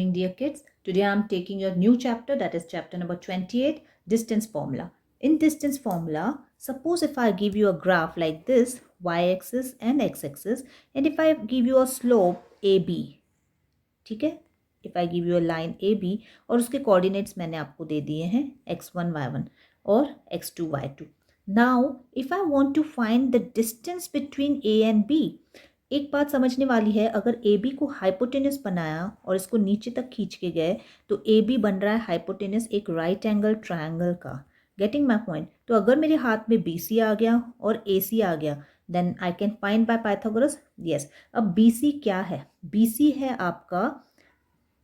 Dear kids, today I am taking your new chapter, that is chapter number 28, distance formula. In distance formula, suppose if I give you a graph like this, y-axis and x-axis, and if I give you a slope AB, ठीक है, if I give you a line AB और उसके coordinates मैंने आपको दे दिए हैं x1 y1 और x2 y2. Now if I want to find the distance between A and B, एक बात समझने वाली है, अगर ए बी को हाइपोटेनस बनाया और इसको नीचे तक खींच के गए तो ए बी बन रहा है हाइपोटेनस एक राइट एंगल ट्रायंगल का. Getting my point. तो अगर मेरे हाथ में बी सी आ गया और ए सी आ गया then I can find by Pythagoras. Yes. अब बी सी क्या है? बी सी है आपका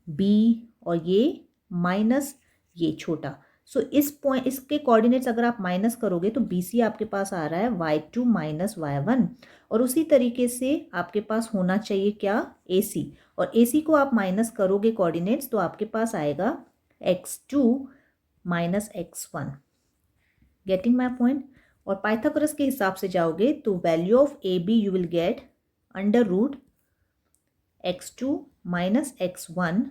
बी और ये माइनस ये छोटा. सो इस पॉइंट इसके कोऑर्डिनेट्स अगर आप माइनस करोगे तो बी सी आपके पास आ रहा है y2 माइनस y1 और उसी तरीके से आपके पास होना चाहिए क्या? AC. और AC को आप माइनस करोगे कोऑर्डिनेट्स तो आपके पास आएगा x2 minus x1. Getting my point. और पाइथागोरस के हिसाब से जाओगे तो value of AB you will get under root x2 minus x1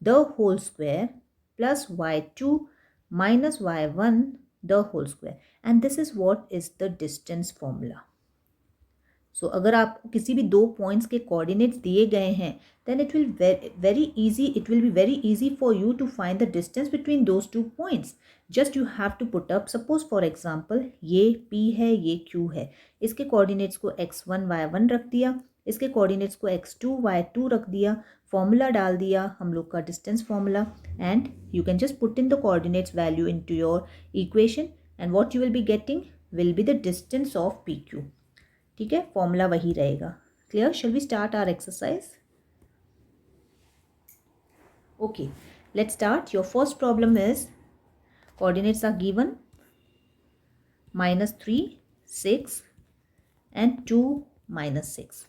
the whole square plus y2 minus y1 the whole square, and this is what is the distance formula. So अगर आपको किसी भी दो पॉइंट्स के coordinates दिए गए हैं then it will be very easy for you to find the distance between those two points. Just you have to put up, suppose for example ये P है ये Q है, इसके कोऑर्डिनेट्स को x1 y1 रख दिया, इसके कोऑर्डिनेट्स को x2 y2 रख दिया, फॉर्मूला डाल दिया हम लोग का distance formula, and you can just put in the coordinates value into your equation and what you will be getting will be the distance of P Q. ठीक है, फॉर्मूला वही रहेगा. Clear? Shall we start our exercise? Okay, let's start. Your first problem is coordinates are given -3 6 and 2 -6.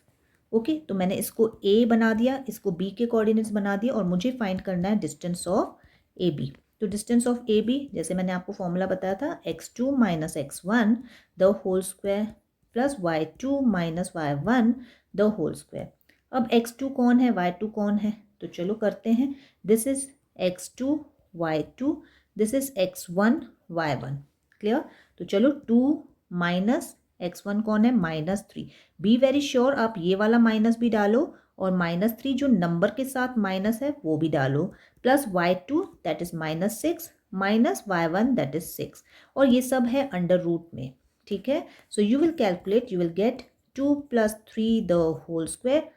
ओके, तो मैंने इसको A बना दिया, इसको B के कोऑर्डिनेट्स बना दिया और मुझे फाइंड करना है डिस्टेंस ऑफ ए बी. तो डिस्टेंस ऑफ ए बी जैसे मैंने आपको फॉर्मूला बताया था x2 minus x1 the whole square plus y2 minus y1 the whole square. अब x2 कौन है, y2 कौन है, तो चलो करते हैं. This is x2 y2, this is x1 y1. Clear? तो चलो 2 माइनस x1 कौन है, -3. बी वेरी श्योर, आप ये वाला माइनस भी डालो और -3 जो नंबर के साथ माइनस है वो भी डालो, plus y2 that is -6 minus y1 that is 6, और ये सब है अंडर रूट में. ठीक है, so you will calculate, you will get 2 + 3 the whole square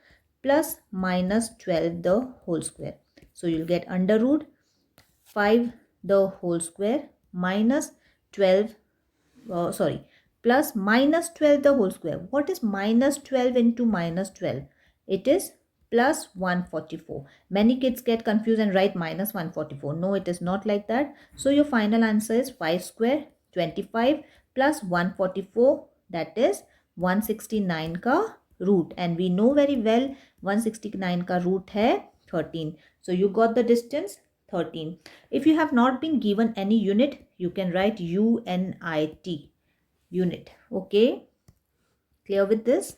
plus -12 the whole square. So you will get under root 5 the whole square minus 12 plus -12 the whole square. What is -12 into -12? It is plus 144. Many kids get confused and write -144. No, it is not like that. So your final answer is 5 square 25 plus 144, that is 169 का root, and we know very well 169 का root है 13. So you got the distance 13. If you have not been given any unit, you can write UNIT. Unit. Okay, clear with this?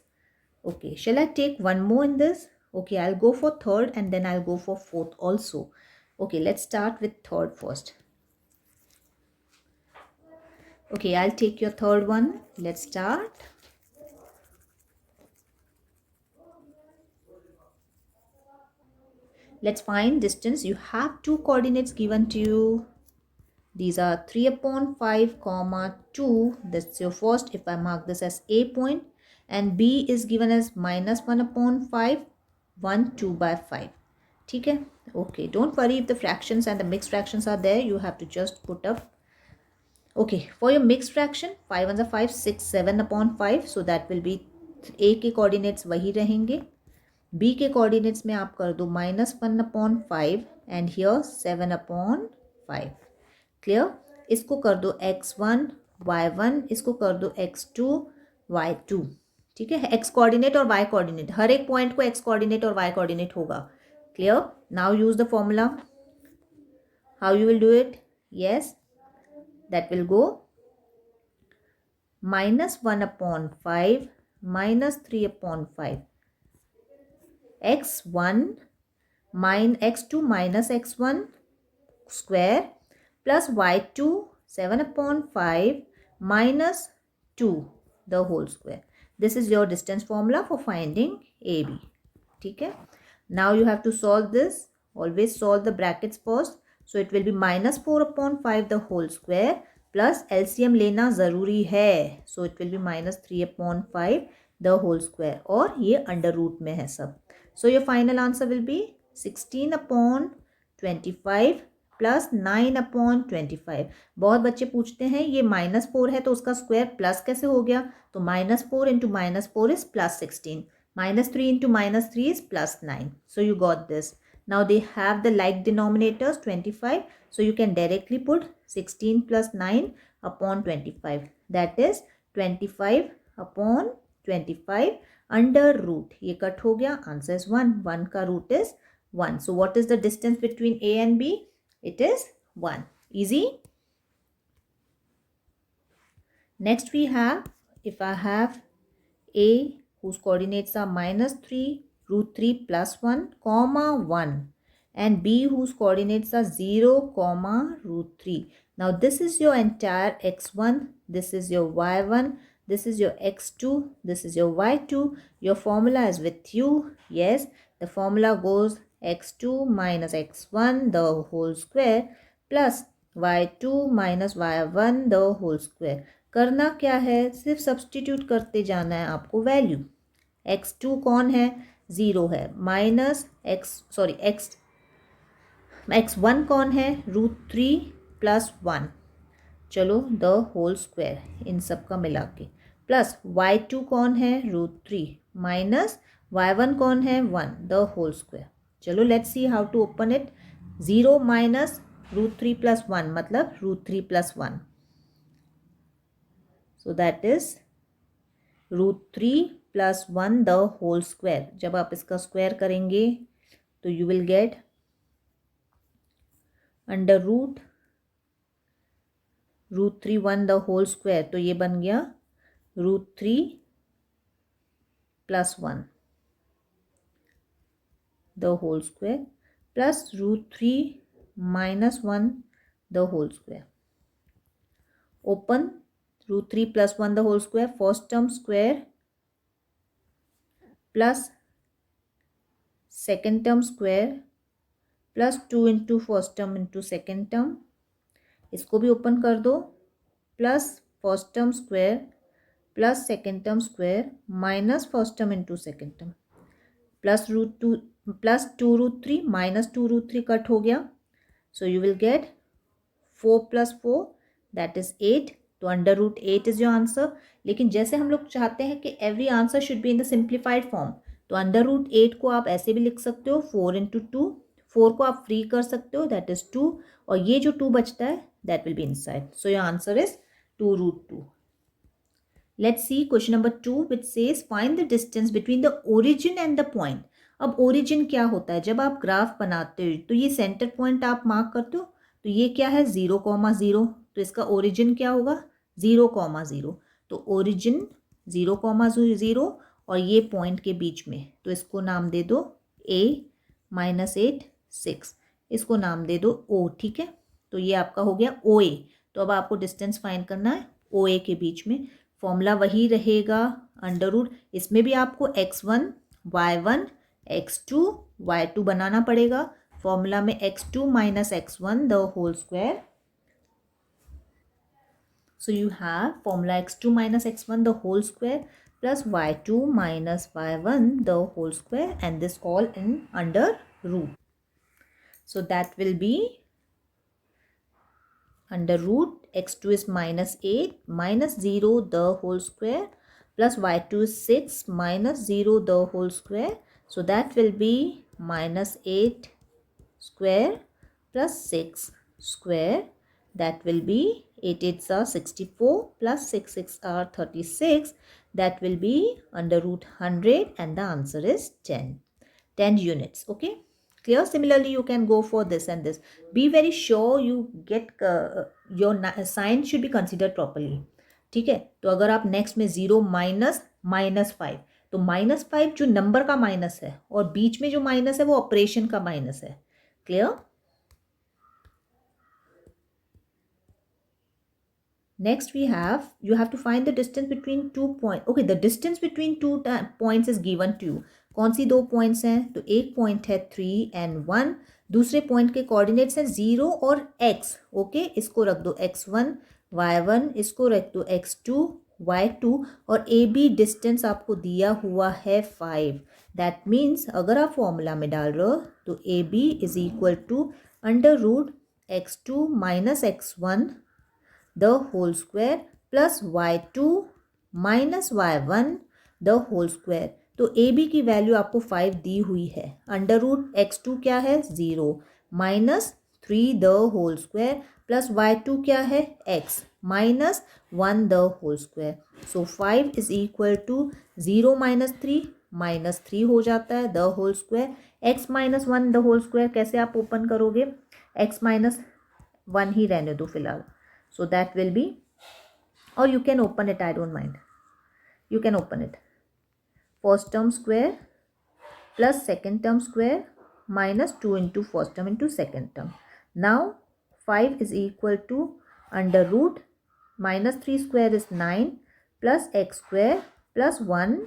Okay, shall I take one more in this? Okay, I'll go for third and then I'll go for fourth also. Okay, let's start with third first. Okay, I'll take your third one. Let's start. Let's find distance. You have two coordinates given to you. These are 3/5, 2. That's your first. If I mark this as A point, and B is given as -1/5, 1 2/5. ठीक है? Okay, don't worry if the fractions and the mixed fractions are there. You have to just put up. Okay, for your mixed fraction, 5 1 5, 6 7/5. So that will be A के coordinates वही रहेंगे. B के coordinates में आप कर दो -1/5 and here 7/5. Clear? इसको कर दो x1 y1, इसको कर दो x2 y2. ठीक है, x कोऑर्डिनेट और y कोऑर्डिनेट, हर एक पॉइंट को x कोऑर्डिनेट और y कोऑर्डिनेट होगा. Clear? Now use the formula. How you will do it? Yes, that will go -1/5 -3/5 x1 x2 minus x1 square plus y2 7 upon 5 minus 2 the whole square. This is your distance formula for finding AB. ठीक है. Now you have to solve this. Always solve the brackets first. So it will be minus 4 upon 5 the whole square plus LCM लेना ज़रूरी है. So it will be minus 3 upon 5 the whole square. और ये under root में है सब. So your final answer will be 16 upon 25 plus 9 upon 25. बहुत बच्चे पूछते हैं ये -4 है तो उसका स्क्वायर प्लस कैसे हो गया. तो -4 into -4 is +16. -3 into -3 is +9. So you got this. Now they have the like denominators 25. So you can directly put 16 + 9 upon 25. That is 25 upon 25 under root. ये कट हो गया. Answer is 1. 1 का root is 1. So what is the distance between A and B? It is 1. Easy. Next we have, if I have A whose coordinates are -3, √3 + 1, comma 1, and B whose coordinates are 0, comma √3. Now this is your entire x1, this is your y1, this is your x2, this is your y2. Your formula is with you. Yes, the formula goes x2 minus x1 the whole square plus y2 minus y1 the whole square. करना क्या है, सिर्फ substitute करते जाना है आपको value. x2 कौन है, 0 है. माइनस x1 कौन है, √3 + 1. चलो द होल स्क्वायर इन सब का मिला के प्लस y2 कौन है, √3 माइनस y1 कौन है, 1 द होल स्क्वायर. चलो let's see how to open it. 0 minus √3 + 1 मतलब √3 + 1. So that is √3 + 1 the whole square. जब आप इसका स्क्वायर करेंगे तो you will get under root √3 1 the whole square. तो ये बन गया √3 + 1 the whole square plus √3 minus 1 the whole square. Open √3 + 1 the whole square. First term square plus second term square plus 2 into first term into second term. इसको भी open कर दो. Plus first term square plus second term square minus first term into second term plus √2 minus 2√3 cut हो गया. So you will get 4 + 4 that is 8. तो under root 8 is your answer. लेकिन जैसे हम लोग चाहते हैं कि every answer should be in the simplified form, तो अंडर रूट 8 को आप ऐसे भी लिख सकते हो 4 × 2. 4 को आप फ्री कर सकते हो दैट इज 2. और ये जो 2 बचता है that will be inside. So your answer is 2√2. Let's see question number 2 which says find the distance between the origin and the point. अब origin क्या होता है, जब आप ग्राफ बनाते हो तो ये सेंटर पॉइंट आप मार्क करते हो. तो ये क्या है 0,0. तो इसका origin क्या होगा 0,0. तो origin 0,0 और ये पॉइंट के बीच में, तो इसको नाम दे दो A -8 6. इसको नाम दे दो O. ठीक है, तो ये आपका हो गया OA. तो अब आपको डिस्टेंस फाइंड करना है OA के बीच में. फॉर्मूला वही रहेगा अंडर रूट. इसमें भी आपको x1 y1 x2 y2 बनाना पड़ेगा. फॉर्मूला में x2 minus x1 the whole square. So you have formula x2 minus x1 the whole square plus y2 minus y1 the whole square, and this all in under root. So that will be under root x2 is -8 minus 0 the whole square plus y2 is 6 minus 0 the whole square. So that will be -8 square plus 6 square. That will be 8 8s are 64 plus 6 6 are 36. That will be under root 100 and the answer is 10 units. Okay. Clear? Similarly, you can go for this and this. Be very sure you get your sign should be considered properly. ठीक है, तो अगर आप next में 0 - -5 तो -5 जो number का minus है और बीच में जो माइनस है वो ऑपरेशन का माइनस है. Clear? Next we have, you have to find the distance between 2 points. Okay, the distance between 2 points is given to you. कौन सी 2 पॉइंट्स हैं? तो एक पॉइंट है 3 and 1. दूसरे पॉइंट के कोऑर्डिनेट्स हैं 0 और x. ओके, इसको रख दो x1, y1, इसको रख दो x2, y2 और AB डिस्टेंस आपको दिया हुआ है 5. दैट मीन्स अगर आप फॉर्मूला में डाल रहे हो तो AB is equal to under root x2 minus x1 the whole square plus y2 minus y1 the whole square. तो ए बी की वैल्यू आपको 5 दी हुई है. अंडर रूट x2 क्या है? 0 minus 3 the whole square plus y2 क्या है? x minus 1 the whole square. So 5 is equal to 0 minus 3 minus 3 हो जाता है the whole square. x minus 1 the whole square कैसे आप ओपन करोगे? x माइनस 1 ही रहने दो फिलहाल. So that will be, or you can open it, I don't mind. You can open it. First term square plus second term square minus 2 into first term into second term. Now 5 is equal to under root minus 3 square is 9 plus x square plus 1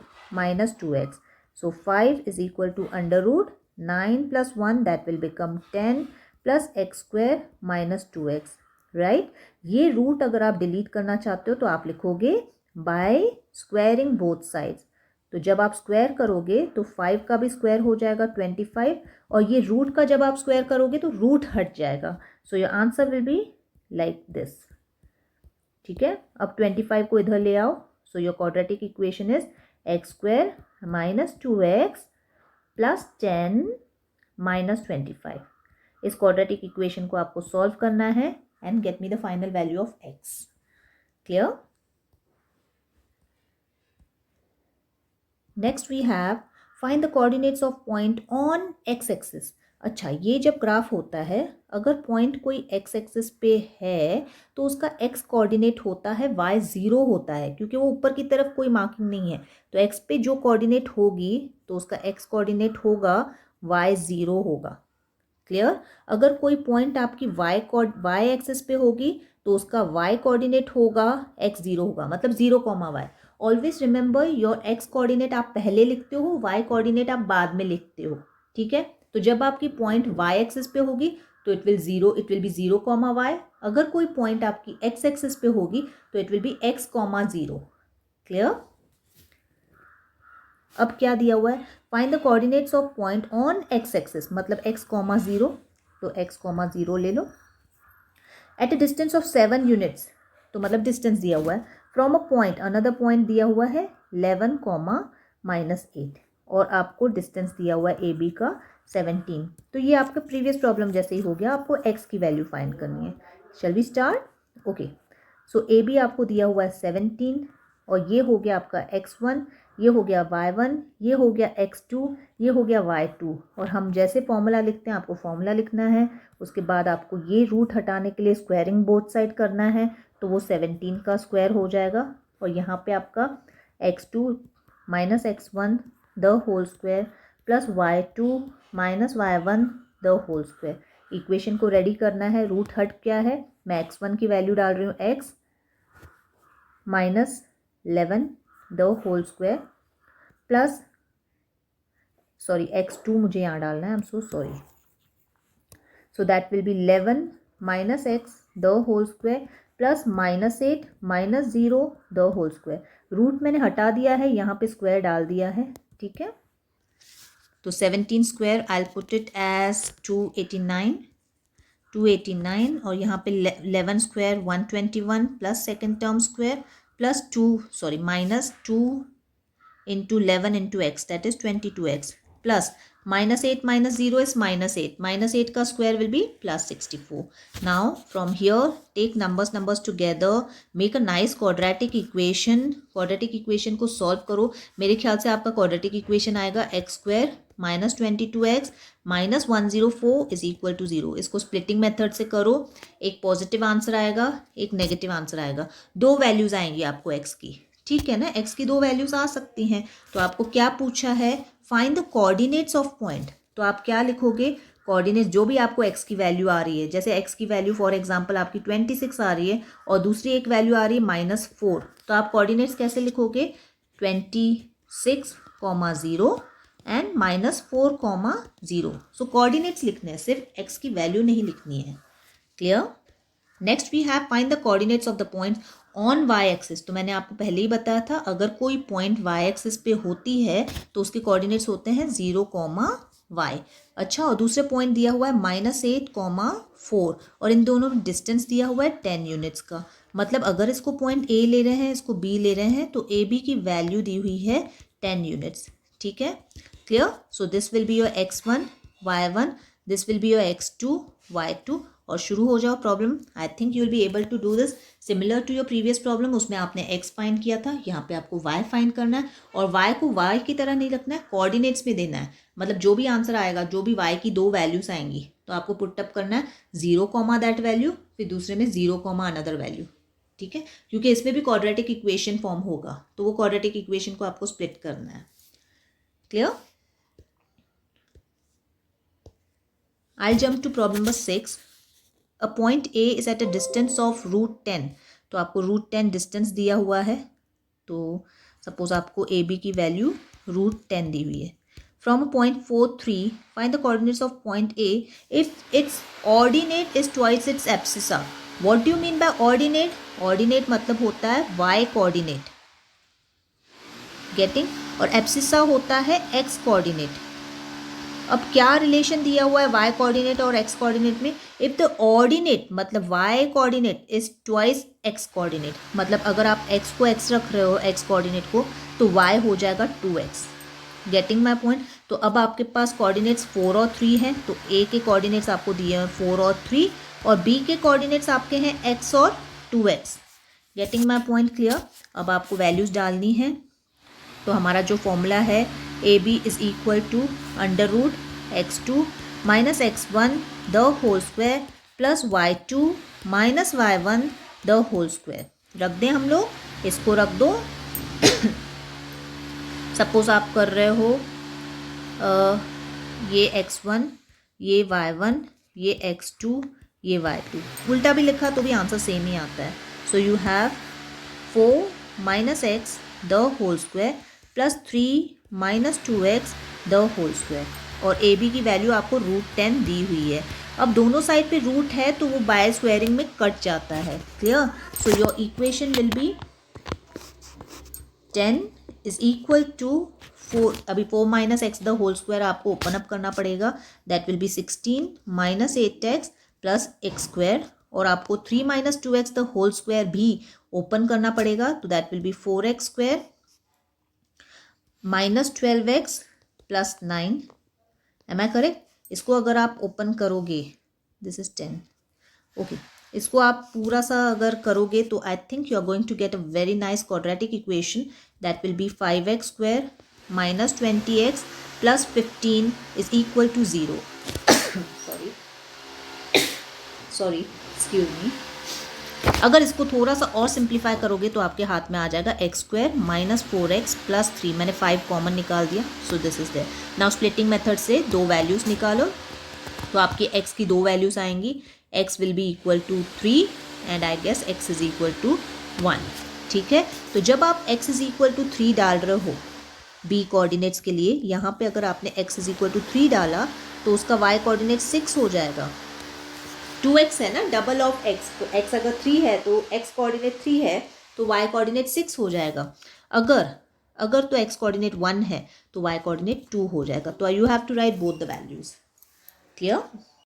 minus 2x. So 5 is equal to under root 9 plus 1, that will become 10 plus x square minus 2x. Right. ये root अगर आप delete करना चाहते हो तो आप लिखोगे bye squaring both sides. तो जब आप स्क्वायर करोगे तो 5 का भी स्क्वायर हो जाएगा 25 और ये रूट का जब आप स्क्वायर करोगे तो रूट हट जाएगा. So your answer will be like this. ठीक है, अब 25 को इधर ले आओ. So your quadratic equation is x square minus 2x plus 10 minus 25. इस क्वाड्रेटिक इक्वेशन को आपको सॉल्व करना है and get me the final value of x. Clear? Next we have find the coordinates of point on x axis. अच्छा, ये जब graph होता है अगर पॉइंट कोई x एक्सिस पे है तो उसका x कोऑर्डिनेट होता है y0 होता है क्योंकि वो ऊपर की तरफ कोई मार्किंग नहीं है. तो x पे जो कोऑर्डिनेट होगी तो उसका x कोऑर्डिनेट होगा y0 होगा. क्लियर? अगर कोई पॉइंट आपकी y एक्सिस पे होगी तो उसका y कोऑर्डिनेट होगा x0 होगा, मतलब 0, y. Always remember your x coordinate आप पहले लिखते हो, y कोऑर्डिनेट आप बाद में लिखते हो. ठीक है, तो जब आपकी पॉइंट y एक्सिस पे होगी तो इट विल बी 0, y. अगर कोई पॉइंट आपकी x एक्सिस पे होगी तो it will be x, 0. Clear? अब क्या दिया हुआ है? Find the coordinates of point on x axis, मतलब x, 0. तो x, 0 ले लो. At a distance of 7 units, तो मतलब डिस्टेंस दिया हुआ है. From a point another point दिया हुआ है 11, -8 और आपको डिस्टेंस दिया हुआ है ए बी का 17. तो ये आपका प्रीवियस प्रॉब्लम जैसे ही हो गया. आपको x की वैल्यू फाइंड करनी है. Shall we start? Okay, so A B आपको दिया हुआ है 17 और ये हो गया आपका x1, ये हो गया y1, ये हो गया x2, ये हो गया y2. और हम जैसे फॉर्मूला लिखते हैं आपको फॉर्मूला लिखना है. उसके बाद आपको ये रूट हटाने के लिए स्क्वायरिंग बोथ साइड करना है तो वो 17 का स्क्वायर हो जाएगा. और यहाँ पे आपका x2 minus x1 the whole square plus y2 minus y1 the whole square. Equation को रेडी करना है. रूट हट क्या है? मैं x1 की वैल्यू डाल रही हूँ x minus 11 the whole square plus x2 मुझे यहाँ डालना है. I am so sorry. So that will be 11 minus x the whole square plus -8 minus 0 the whole square. Root मैंने हटा दिया है, यहाँ पे स्क्वायर डाल दिया है. ठीक है, तो 17 square I put it as 289 और यहाँ पे 11 square 121 plus second term square plus minus 2 into 11 into x, that is 22x, plus -8 minus 0 is -8. -8 का square will be plus 64. Now from here take numbers together, make a nice quadratic equation. quadratic equation को solve करो. मेरे ख्याल से आपका quadratic equation आएगा x square minus 22x minus 104 is equal to 0. इसको splitting method से करो. एक पॉजिटिव आंसर आएगा, एक नेगेटिव आंसर आएगा. दो वैल्यूज आएंगी आपको x की. ठीक है ना, x की दो वैल्यूज आ सकती हैं। तो आपको क्या पूछा है, find the coordinates of point. तो आप क्या लिखोगे, कोऑर्डिनेट जो भी आपको x की वैल्यू आ रही है, जैसे x की वैल्यू फॉर एग्जांपल आपकी 26 आ रही है और दूसरी एक वैल्यू आ रही है -4, तो आप कोऑर्डिनेट्स कैसे लिखोगे, 26,0 एंड -4,0। सो कोऑर्डिनेट्स लिखने हैं, सिर्फ x की वैल्यू नहीं लिखनी है। Clear. Next we have find the coordinates of the point on Y axis. तो मैंने आपको पहले ही बताया था, अगर कोई पॉइंट वाई एक्सिस पे होती है तो उसके कोऑर्डिनेट्स होते हैं 0, y। अच्छा, और दूसरे पॉइंट दिया हुआ है -8,4 और इन दोनों में डिस्टेंस दिया हुआ है 10 यूनिट्स का। मतलब अगर इसको पॉइंट ए ले रहे हैं, इसको बी ले रहे हैं, तो ए बी की वैल्यू दी हुई है 10 यूनिट्स। ठीक है, clear. So this will be your x1 y1, this will be your x2 y2। और शुरू हो जाओ problem. I think you will be able to do this similar to your previous problem. उसमें आपने x फाइंड किया था, यहाँ पे आपको y फाइंड करना है और y को y की तरह नहीं रखना है, कोऑर्डिनेट्स में देना है। मतलब जो भी आंसर आएगा, जो भी y की दो वैल्यूज आएंगी, तो आपको पुटअप करना है 0, दैट वैल्यू, फिर दूसरे में 0, अनदर वैल्यू। ठीक है, क्योंकि इसमें भी क्वाड्रेटिक इक्वेशन फॉर्म होगा, तो वो क्वाड्रेटिक इक्वेशन को आपको स्प्लिट करना है। Clear. I jump to problem number 6। A point A is at a distance of √10। तो आपको √10 डिस्टेंस दिया हुआ है। तो सपोज आपको ए बी की वैल्यू √10 दी हुई है। From a point 4,3 find the coordinates of point A if it's ordinate is twice its abscissa. What do you mean by ordinate? Ordinate मतलब होता है वाई कोऑर्डिनेट, गेटिंग, और एब्सिसा होता है एक्स कोऑर्डिनेट। अब क्या रिलेशन दिया हुआ है वाई कोऑर्डिनेट और एक्स कोऑर्डिनेट में? इफ द ऑर्डिनेट मतलब Y coordinate is twice X coordinate, मतलब अगर आप एक्स को एक्स रख रहे हो, एक्स कोऑर्डिनेट को, तो वाई हो जाएगा 2x। Getting my point. तो अब आपके पास कोऑर्डिनेट्स 4 और 3 हैं, तो ए के कोऑर्डिनेट्स आपको दिए हैं 4 और 3 और बी के कोऑर्डिनेट्स आपके हैं x और 2x। Getting my point, clear. अब आपको वैल्यूज डालनी है। तो हमारा जो फॉर्मूला है, A B is equal to √x2 minus x1 the whole square plus y2 minus y1 the whole square. रख दें हम लोग, इसको रख दो। सपोज आप कर रहे हो ये x1, ये y1, ये x2, ये y2, उल्टा भी लिखा तो भी आंसर सेम ही आता है। So you have 4 minus x the whole square plus 3 minus 2x the whole square, और ए बी की वैल्यू आपको √10 दी हुई है। अब दोनों साइड पे रूट है तो वो बाय स्क्वायरिंग में कट जाता है। Clear. So your equation will be 10 is equal to 4, अभी 4 minus x the whole square आपको ओपन अप करना पड़ेगा, that will be 16 minus 8x plus x square, और आपको 3 minus 2x the whole square भी ओपन करना पड़ेगा, तो that will be 4x square minus 12x plus 9। Am I correct? इसको अगर आप ओपन करोगे, दिस इज 10, ओके, इसको आप पूरा सा अगर करोगे तो I think you are going to get a very nice quadratic equation, that will be 5x square minus 20x plus 15 is equal to 0। Sorry excuse me. अगर इसको थोड़ा सा और सिंप्लीफाई करोगे तो आपके हाथ में आ जाएगा x square minus 4x plus 3। मैंने 5 कॉमन निकाल दिया, so this is there. Now splitting method से दो वैल्यूज निकालो, तो आपकी x की दो वैल्यूज आएंगी, x will be equal to 3 and I guess x is equal to 1। ठीक है, तो जब आप x इज इक्वल टू 3 डाल रहे हो b कोऑर्डिनेट्स के लिए, यहाँ पे अगर आपने x इज इक्वल टू 3 डाला तो उसका y कोऑर्डिनेट 6 हो जाएगा। 2x है ना, डबल ऑफ x, तो x अगर 3 है तो x कोऑर्डिनेट 3 है तो y कोऑर्डिनेट 6 हो जाएगा। अगर तो x कोऑर्डिनेट 1 है तो y कोऑर्डिनेट 2 हो जाएगा। तो you have to write both the values. Clear.